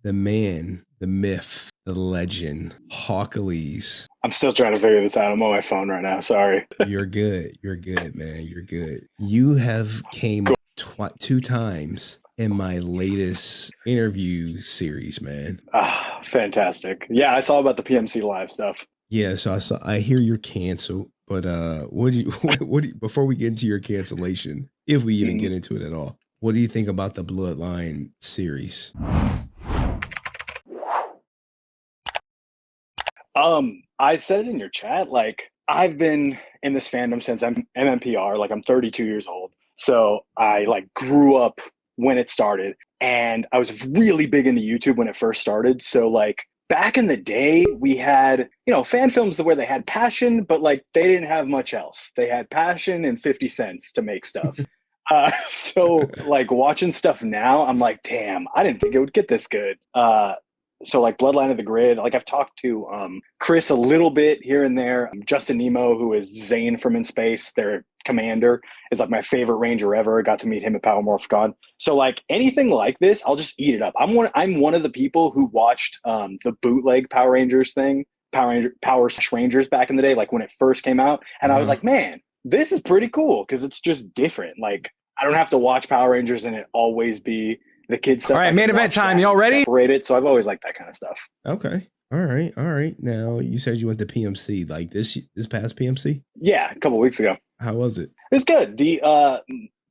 the man, the myth, the legend, Hawkleys. I'm still trying to figure this out. I'm on my phone right now. Sorry. You're good. You're good, man. You're good. You have came up 2 times in my latest interview series, man. Ah, fantastic. Yeah, I saw about the PMC live stuff. Yeah, so I hear you're canceled, but what do you before we get into your cancellation, if we even get into it at all, what do you think about the Bloodline series? I said it in your chat, like I've been in this fandom since I'm MMPR, like I'm 32 years old. So I like grew up when it started, and I was really big into YouTube when it first started. So like back in the day, we had, fan films where they had passion, but like they didn't have much else. They had passion and 50 cents to make stuff. So like watching stuff now, I'm like, damn, I didn't think it would get this good. So like Bloodline of the Grid, like I've talked to Chris a little bit here and there. Justin Nemo, who is Zane from In Space, their commander, is like my favorite ranger ever. I got to meet him at Power Morphicon. So like anything like this, I'll just eat it up. I'm one of the people who watched the bootleg Power Rangers thing, Power Rangers back in the day, like when it first came out. And I was like, man, this is pretty cool because it's just different. Like I don't have to watch Power Rangers and it always be the kids stuff. All right, main event time. Y'all ready? Separated. So I've always liked that kind of stuff. Okay. All right. Now you said you went to PMC, like this past PMC? Yeah, a couple of weeks ago. How was it? It was good. The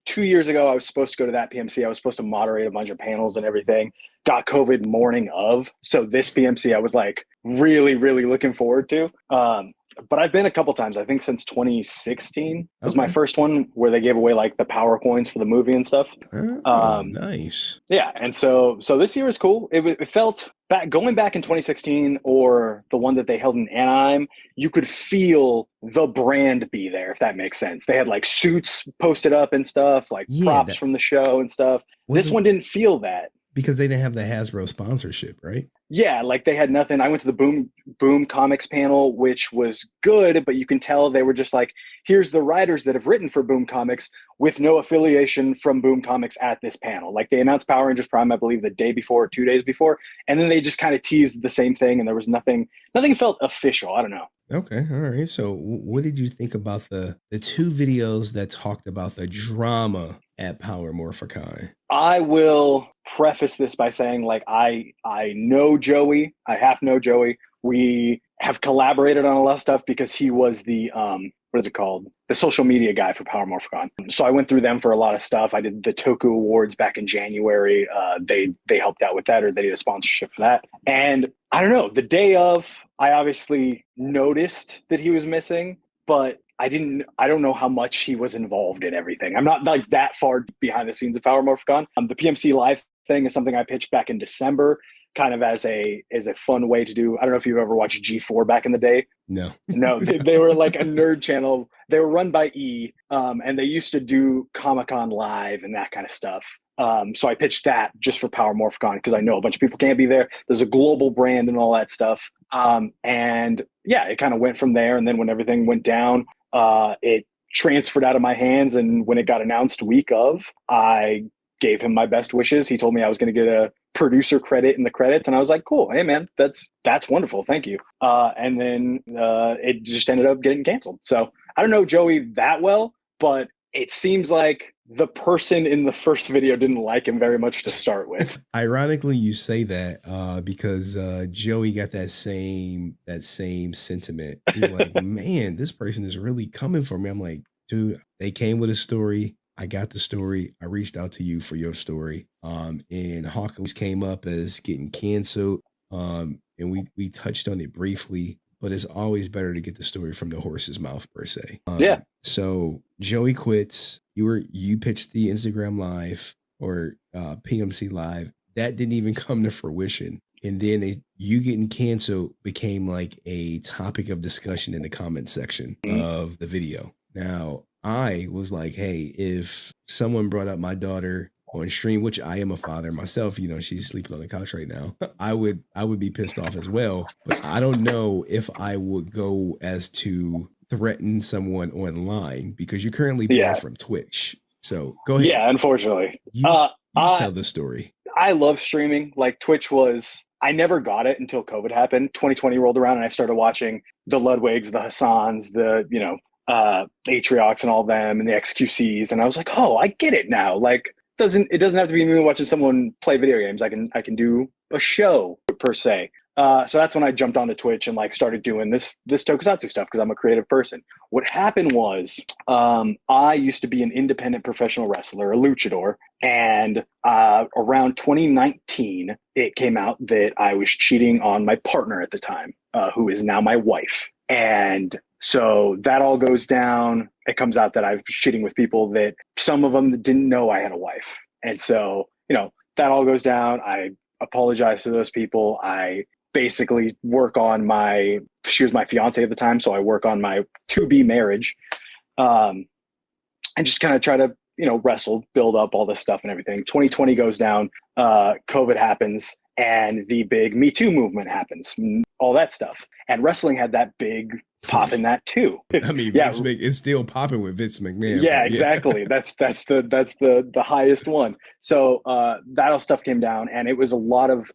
2 years ago, I was supposed to go to that PMC. I was supposed to moderate a bunch of panels and everything. Got COVID morning of. So this PMC, I was like really, really looking forward to. But I've been a couple times, I think since 2016 was my first one where they gave away like the power coins for the movie and stuff. Nice. Yeah. And so this year was cool. It felt going back in 2016 or the one that they held in Anaheim, you could feel the brand be there, if that makes sense. They had like suits posted up and stuff, like props from the show and stuff. This one didn't feel that. Because they didn't have the Hasbro sponsorship, right? Yeah, like they had nothing. I went to the Boom Comics panel, which was good, but you can tell they were just like, here's the writers that have written for Boom Comics with no affiliation from Boom Comics at this panel. Like they announced Power Rangers Prime, I believe, the day before or 2 days before, and then they just kind of teased the same thing, and there was nothing felt official. I don't know. Okay, all right. So what did you think about the 2 videos that talked about the drama at Power Morphicon? I will preface this by saying, like, I know Joey. I half know Joey. We have collaborated on a lot of stuff because he was the what is it called? The social media guy for Power Morphicon. So I went through them for a lot of stuff. I did the Toku Awards back in January. They helped out with that, or they did a sponsorship for that. And I don't know, the day of, I obviously noticed that he was missing, but I don't know how much he was involved in everything. I'm not like that far behind the scenes of Power Morphicon. The PMC Live thing is something I pitched back in December, kind of as a fun way to do. I don't know if you've ever watched G4 back in the day. No, they were like a nerd channel. They were run by E, and they used to do Comic-Con Live and that kind of stuff. So I pitched that just for Power Morphicon because I know a bunch of people can't be there. There's a global brand and all that stuff. And yeah, it kind of went from there. And then when everything went down, it transferred out of my hands. And when it got announced week of, I gave him my best wishes. He told me I was going to get a producer credit in the credits. And I was like, cool. Hey, man, that's wonderful. Thank you. And then it just ended up getting canceled. So I don't know Joey that well, but it seems like the person in the first video didn't like him very much to start with. Ironically, you say that because Joey got that same sentiment. He's like, man, this person is really coming for me. I'm like, dude, they came with a story. I got the story. I reached out to you for your story. And Hawkins came up as getting canceled. And we touched on it briefly, but it's always better to get the story from the horse's mouth per se. Yeah. So Joey quits. You pitched the Instagram Live or PMC Live. That didn't even come to fruition. And then you getting canceled became like a topic of discussion in the comment section of the video. Now, I was like, hey, if someone brought up my daughter on stream, which I am a father myself, she's sleeping on the couch right now, I would be pissed off as well. But I don't know if I would go as to threaten someone online because you're currently banned from Twitch. So go ahead. Yeah, unfortunately. You tell the story. I love streaming. Like Twitch was, I never got it until COVID happened. 2020 rolled around and I started watching the Ludwigs, the Hassans, the, Atriox and all them and the XQCs. And I was like, oh, I get it now. Like it doesn't have to be me watching someone play video games. I can do a show per se. So that's when I jumped onto Twitch and like started doing this tokusatsu stuff because I'm a creative person. What happened was I used to be an independent professional wrestler, a luchador, and around 2019, it came out that I was cheating on my partner at the time, who is now my wife. And so that all goes down. It comes out that I was cheating with people that some of them didn't know I had a wife. And so, that all goes down. I apologize to those people. I basically work on she was my fiance at the time. So I work on my to-be marriage and just kind of try to, wrestle, build up all this stuff and everything. 2020 goes down, COVID happens, and the big Me Too movement happens, all that stuff. And wrestling had that big pop in that too. I mean, yeah. It's still popping with Vince McMahon. Yeah, exactly. That's the highest one. So that all stuff came down, and it was a lot of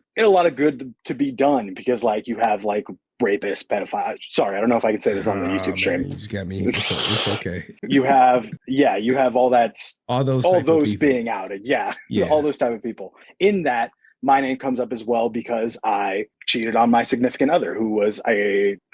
good to be done because like you have like rapists, pedophiles. Sorry, I don't know if I can say this on the YouTube stream. You just got me. It's okay. You have all that, all those being outed. Yeah, all those type of people. In that, my name comes up as well because I cheated on my significant other, who was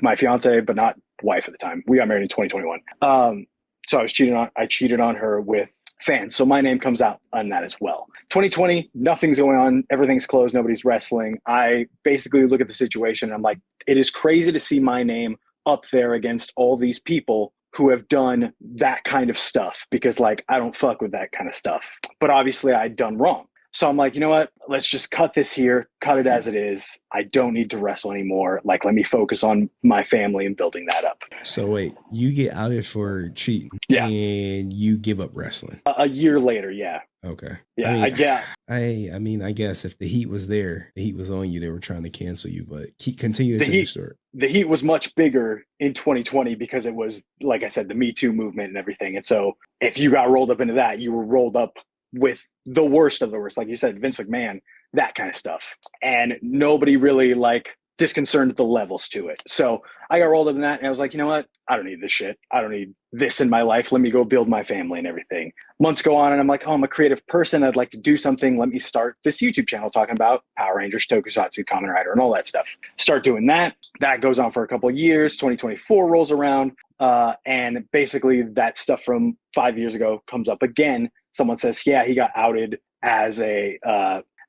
my fiance, but not wife at the time. We got married in 2021. So I cheated on her with fans. So my name comes out on that as well. 2020, nothing's going on. Everything's closed. Nobody's wrestling. I basically look at the situation and I'm like, it is crazy to see my name up there against all these people who have done that kind of stuff because like, I don't fuck with that kind of stuff. But obviously I'd done wrong. So I'm like, you know what? Let's just cut this here, cut it as it is. I don't need to wrestle anymore. Like, let me focus on my family and building that up. So wait, you get outed for cheating, and you give up wrestling a year later. Yeah. Okay. Yeah. I mean, I guess if the heat was there, the heat was on you. They were trying to cancel you, but continue to tell your story. The heat was much bigger in 2020 because it was, like I said, the Me Too movement and everything. And so if you got rolled up into that, you were rolled up with the worst of the worst, like you said, Vince McMahon, that kind of stuff. And nobody really like disconcerted the levels to it. So I got rolled up in that and I was like, you know what? I don't need this shit. I don't need this in my life. Let me go build my family and everything. Months go on and I'm like, oh, I'm a creative person. I'd like to do something. Let me start this YouTube channel talking about Power Rangers, Tokusatsu, Kamen Rider, and all that stuff. Start doing that. That goes on for a couple of years. 2024 rolls around. And basically that stuff from 5 years ago comes up again. Someone says, yeah, he got outed as they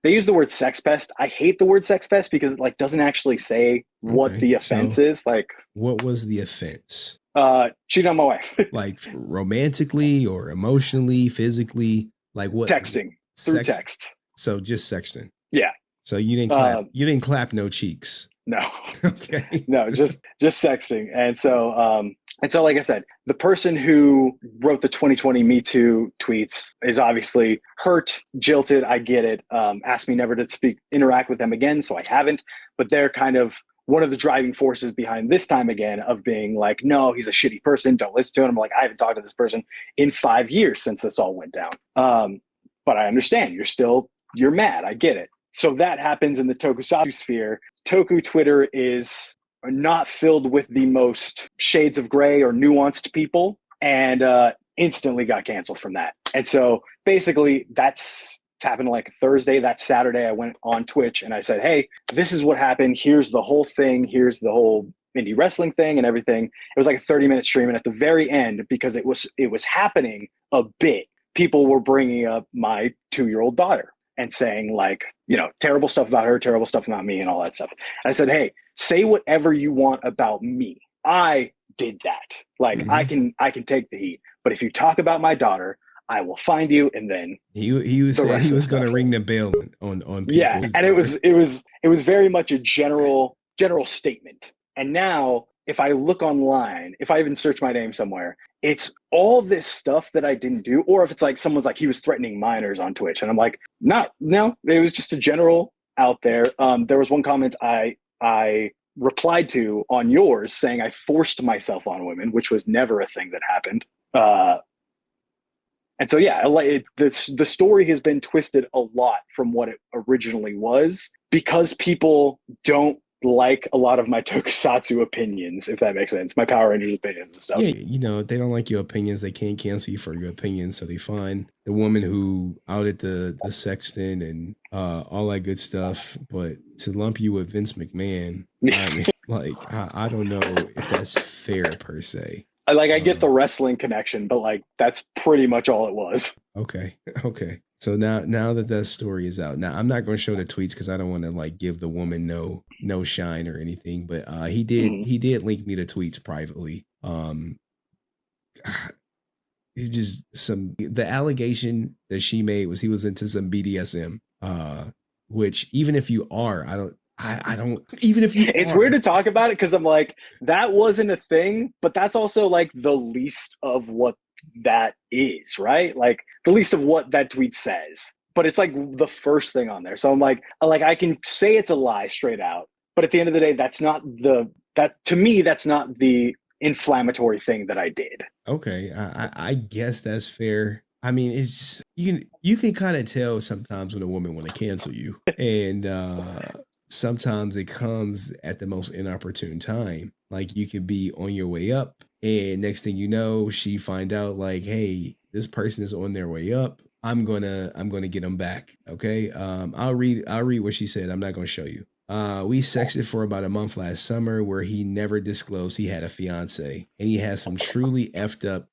use the word sex pest. I hate the word sex pest because it like doesn't actually say what the offense is. Like, what was the offense? Cheating on my wife. Like romantically or emotionally, physically, like what? Texting through text. So just sexting. Yeah. So you didn't clap no cheeks. No. Okay. No, just sexting. And so like I said, the person who wrote the 2020 Me Too tweets is obviously hurt, jilted. I get it. Asked me never to interact with them again. So I haven't, but they're kind of one of the driving forces behind this time again of being like, no, he's a shitty person. Don't listen to him. I'm like, I haven't talked to this person in 5 years since this all went down. But I understand you're mad. I get it. So that happens in the tokusatsu sphere. Toku Twitter is not filled with the most shades of gray or nuanced people, and instantly got canceled from that. And so basically that's happened like Thursday. That Saturday I went on Twitch and I said, hey, this is what happened. Here's the whole thing. Here's the whole indie wrestling thing and everything. It was like a 30-minute stream. And at the very end, because it was happening a bit, people were bringing up my 2-year-old daughter and saying like, terrible stuff about her, terrible stuff about me and all that stuff. And I said, hey, say whatever you want about me. I did that. Like, mm-hmm. I can take the heat. But if you talk about my daughter, I will find you. And then he was going to ring the bell on people. Yeah. And it was very much a general statement. And now if I look online, if I even search my name somewhere, it's all this stuff that I didn't do. Or if it's like someone's like, he was threatening minors on Twitch. And I'm like, no, it was just a general out there. There was one comment I replied to on yours saying I forced myself on women, which was never a thing that happened. And so, yeah, the story has been twisted a lot from what it originally was because people don't like a lot of my tokusatsu opinions, if that makes sense, my Power Rangers opinions and stuff. Yeah, if they don't like your opinions, they can't cancel you for your opinions. So they find the woman who outed the sexton and all that good stuff. But to lump you with Vince McMahon, I mean, like I don't know if that's fair per se. I get the wrestling connection, but like that's pretty much all it was. Okay, okay. So now that story is out, now I'm not going to show the tweets because I don't want to like give the woman no shine or anything. But he did link me the tweets privately. He's just the allegation that she made was he was into some BDSM, which even if you are, I don't even if you it's are, weird to talk about it because I'm like, that wasn't a thing, but that's also like the least of what that is, right? Like the least of what that tweet says. But it's like the first thing on there. So I'm like I can say it's a lie straight out, but at the end of the day, that's not the inflammatory thing that I did. okay, I guess that's fair. I mean, it's you can kind of tell sometimes when a woman want to cancel you, and sometimes it comes at the most inopportune time. Like you could be on your way up, and next thing you know, she find out like, hey, this person is on their way up. I'm gonna get them back. Okay. I'll read what she said. I'm not gonna show you. We sexted for about a month last summer where he never disclosed he had a fiance and he has some truly effed up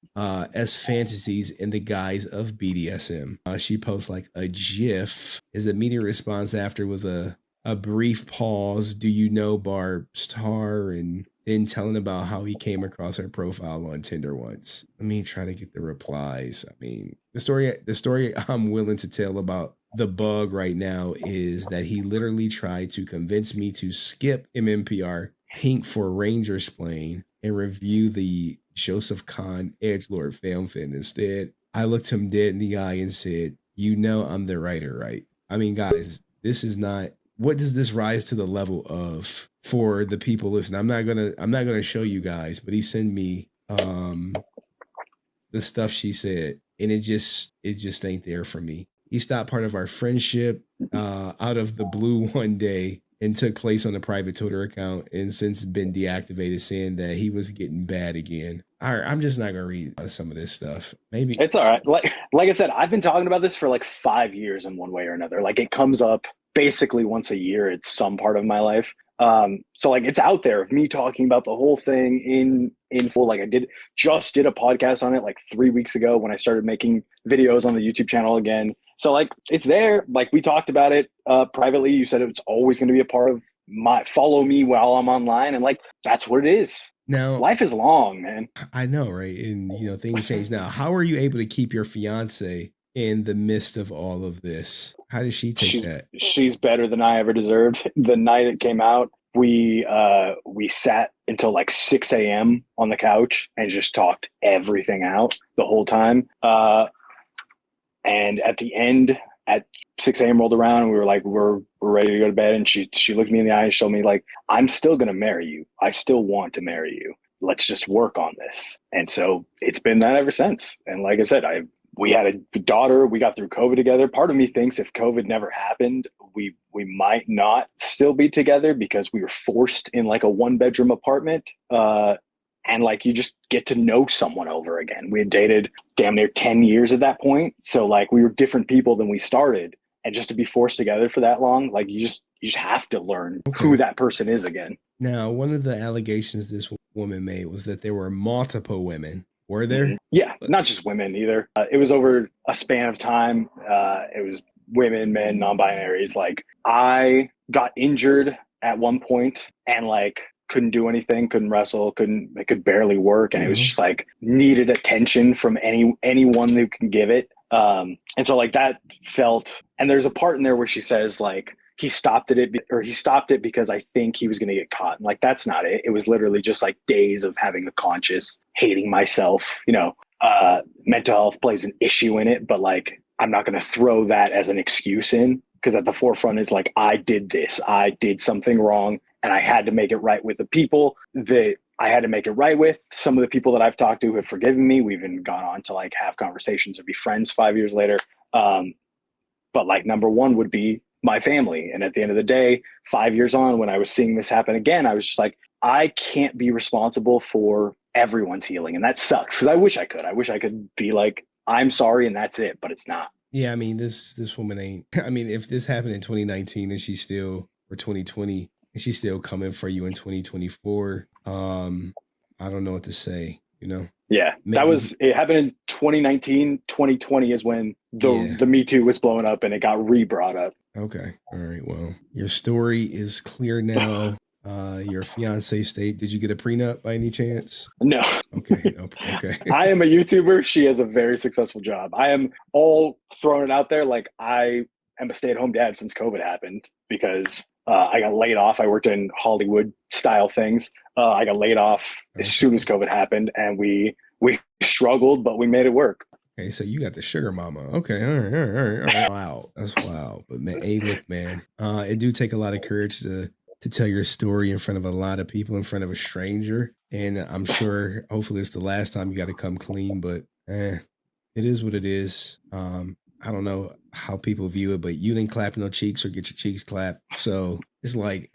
S fantasies in the guise of BDSM. She posts like a GIF. His immediate response after was a brief pause. Do you know Barb Star? And then telling about how he came across her profile on Tinder once. Let me try to get the replies. I mean, the story I'm willing to tell about the bug right now is that he literally tried to convince me to skip MMPR Pink for Rangers playing and review the Joseph Kahn Edgelord fan fin. Instead, I looked him dead in the eye and said, "You know I'm the writer, right?" I mean, guys, this is not. What does this rise to the level of for the people listening? I'm not gonna show you guys, but he sent me the stuff she said, and it just ain't there for me. He stopped part of our friendship out of the blue one day and took place on a private Twitter account and since been deactivated, saying that he was getting bad again. All right, I'm just not gonna read some of this stuff. Maybe it's all right. Like I said, I've been talking about this for like 5 years in one way or another. Like it comes up basically once a year. It's some part of my life. So like it's out there of me talking about the whole thing in full. Like I just did a podcast on it like 3 weeks ago when I started making videos on the YouTube channel again. So like it's there. Like we talked about it privately. You said it's always going to be a part of my follow me while I'm online, and like that's what it is. now Life is long, man. I know, right? And things change now. How are you able to keep your fiance in the midst of all of this? How did she take that? She's better than I ever deserved. The night it came out, we sat until like 6 a.m. on the couch and just talked everything out the whole time. And at the end, at 6 a.m. rolled around and we were like, we're ready to go to bed. And she looked me in the eye and showed me like, I'm still going to marry you. I still want to marry you. Let's just work on this. And so it's been that ever since. And like I said, we had a daughter. We got through COVID together. Part of me thinks if COVID never happened, we might not still be together because we were forced in like a 1-bedroom apartment. And like you just get to know someone over again. We had dated damn near 10 years at that point. So like we were different people than we started. And just to be forced together for that long, like you just have to learn who that person is again. Now, one of the allegations this woman made was that there were multiple women. Were there? Yeah, not just women either. It was over a span of time. It was women, men, non-binaries. Like I got injured at one point and like couldn't do anything, couldn't wrestle, could barely work. And it was just like needed attention from anyone who can give it. And so like that felt, and there's a part in there where she says like, he stopped it because I think he was going to get caught. And like, that's not it. It was literally just like days of having a conscious hating myself, mental health plays an issue in it, but like, I'm not going to throw that as an excuse in because at the forefront is like, I did this, I did something wrong and I had to make it right with the people that I had to make it right with. Some of the people that I've talked to have forgiven me. We've even gone on to like have conversations or be friends 5 years later. Um, but like number one would be my family. And at the end of the day, 5 years on, when I was seeing this happen again, I was just like, I can't be responsible for everyone's healing. And that sucks because I wish I could. I wish I could be like, I'm sorry and that's it, but it's not. Yeah, I mean, this woman ain't. I mean, if this happened in 2019 and she's still, or 2020, and she's still coming for you in 2024, I don't know what to say. You know, Yeah, maybe. it happened in 2019. 2020 is when Yeah. the Me Too was blowing up and it got re brought up. Okay. All right. Well, your story is clear now. Your fiance state. Did you get a prenup by any chance? No, Okay. Nope. Okay. I am a YouTuber. She has a very successful job. I am all throwing it out there. Like I am a stay at home dad since COVID happened because I got laid off. I worked in Hollywood style things. I got laid off as soon as Okay. COVID happened, and we struggled, but we made it work. Okay, so you got the sugar mama. Okay, all right, all right, all right, all right. Wow, that's wild. But man, hey, look, man, it do take a lot of courage to tell your story in front of a lot of people, in front of a stranger. And I'm sure, hopefully, it's the last time you got to come clean. But it is what it is. I don't know how people view it, but you didn't clap no cheeks or get your cheeks clapped. So it's like,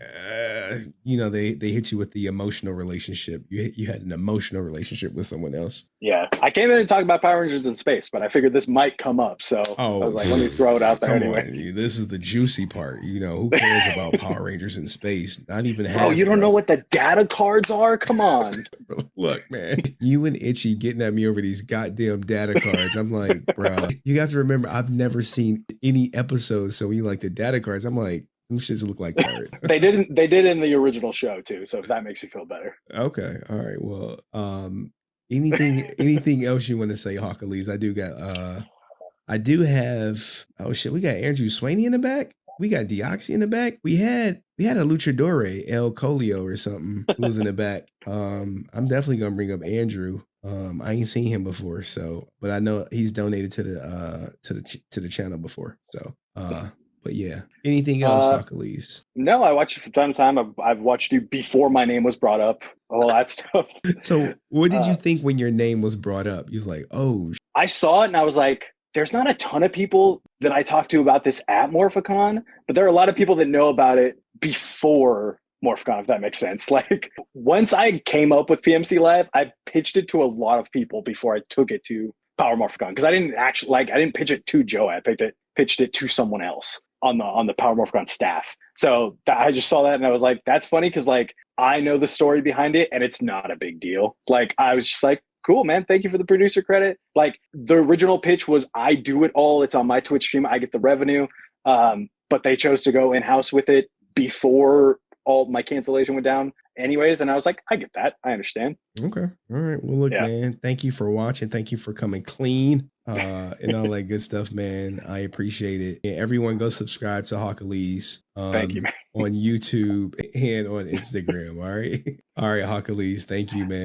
they hit you with the emotional relationship. You had an emotional relationship with someone else. Yeah, I came in and talked about Power Rangers in space, but I figured this might come up, so I Oh, was like, let me throw it out there come anyway. on. This is the juicy part. Who cares about Power Rangers in space? Not even Bro, you don't know Hasbro. what the data cards are? Come on. Look, man, you and Itchy getting at me over these goddamn data cards. I'm like, bro, you have to remember, I've never seen any episodes. So when you like the data cards, I'm like, them shits look like cards. They did in the original show too, so if that makes you feel better. Okay. All right. Well, anything else you want to say, Hawkalees? I do have, oh shit, we got Andrew Swaney in the back. We got Deoxy in the back. We had a luchadore, El Colio or something, who was in the back. I'm definitely gonna bring up Andrew. I ain't seen him before, so but I know he's donated to the channel before. So but yeah. Anything else, Uh, Hawkalees? no, I watch you from time to time. I've watched you before my name was brought up, all that stuff. So what did you Uh, think when your name was brought up? You was like, oh I saw it and I was like, there's not a ton of people that I talk to about this at Morphicon, but there are a lot of people that know about it before Morphicon, if that makes sense. Like once I came up with PMC Live, I pitched it to a lot of people before I took it to Power Morphicon because I didn't pitch it to Joe. I pitched it to someone else on the Power Morphicon staff. So I just saw that and I was like, that's funny because like I know the story behind it and it's not a big deal. Like I was just like, cool, man. Thank you for the producer credit. Like the original pitch was I do it all. It's on my Twitch stream. I get the revenue. But they chose to go in house with it before all my cancellation went down anyways. And I was like, I get that. I understand. Okay. All right. Well, look, Yeah. man, thank you for watching. Thank you for coming clean and all that good stuff, man. I appreciate it. And everyone go subscribe to Hawkalees Thank you, man. on YouTube and on Instagram. All right. All right, Hawkalees. Thank you, man.